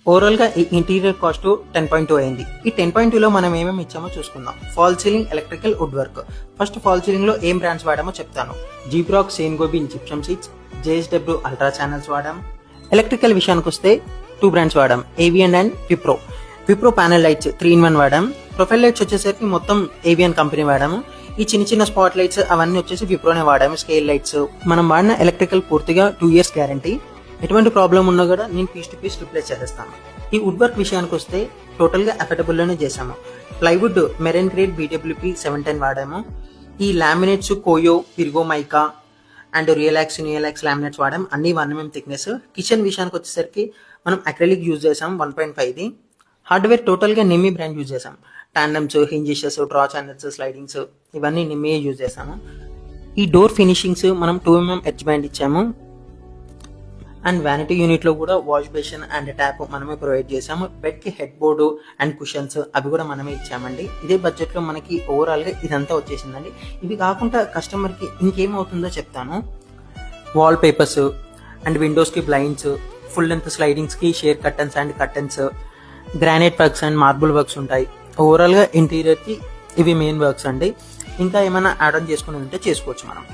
ఓవరాల్గా ఈ interior cost 10.2 అయింది. ఈ 10.2లో మనం ఏమేమి ఇచ్చామో చూసుకుందాం. False ceiling, electrical, wood work. First false ceiling లో ఏం బ్రాండ్స్ వాడామో చెప్తాను. Gyproc, Saint Gobain gypsum sheets, JSW ultra channels వాడాం. ఎలక్ట్రికల్ విషయానికి వస్తే 2 బ్రాండ్స్ వాడాం, Avian and Wipro. Wipro panel lights 3-in-1 వాడాం. ప్రొఫైల్ లైట్స్ వచ్చేసరికి మొత్తం ఏవియన్ కంపెనీ వాడాము. ఈ చిన్న స్పాట్ లైట్స్ అవన్నీ వచ్చేసి విప్రోనే వాడాము. Scale lights. మనం వాడిన ఎలక్ట్రికల్ పూర్తిగా 2 years గ్యారంటీ. ఎటువంటి ప్రాబ్లం ఉన్నా కూడా నేను పీస్ టు పీస్ రిప్లేస్ చేసేస్తాను. ఈ వుడ్ వర్క్ విషయానికి వస్తే టోటల్ గా అఫోర్డబుల్ లోనే చేసాము. ప్లైవుడ్ మెరైన్ గ్రేడ్ BWP 710 వాడాము. ఈ లామినేట్స్ కోయో, పిర్గో మైకా అండ్ రియలాక్స్ లామినేట్స్ వాడాము. అన్ని 1 mm థిక్నెస్. కిచెన్ విషయానికి వచ్చేసరికి మనం అక్రిలిక్ యూజ్ చేసాం 1.5ది. హార్డ్వేర్ టోటల్ గా నిమ్మి బ్రాండ్ యూజ్ చేసాం. టాండమ్స్, హింజెస్, డ్రా ఛానల్స్, స్లైడింగ్స్ ఇవన్నీ నిమ్మి యూజ్ చేసాము. ఈ డోర్ ఫినిషింగ్స్ మనం 2 mm ఎడ్జ్ బ్యాండ్ ఇచ్చాము. అండ్ వ్యానిటీ యూనిట్ లో కూడా వాష్ బేసిన్ అండ్ ట్యాప్ మనమే ప్రొవైడ్ చేసాము. బెడ్ కి హెడ్ బోర్డు అండ్ కుషన్స్ అవి కూడా మనమే ఇచ్చామండి. ఇదే బడ్జెట్ లో మనకి ఓవరాల్ గా ఇదంతా వచ్చేసిందండి. ఇవి కాకుండా కస్టమర్ కి ఇంకేమవుతుందో చెప్తాను. వాల్ పేపర్స్ అండ్ విండోస్ కి బ్లైండ్స్, ఫుల్ లెంత్ స్లైడింగ్స్ కి share curtains and curtains, granite works and marble works ఉంటాయి. ఓవరాల్ గా ఇంటీరియర్ కి ఇవి మెయిన్ వర్క్స్ అండి. ఇంకా ఏమైనా యాడ్ ఆన్ చేసుకునేది ఉంటే చేసుకోవచ్చు మనం.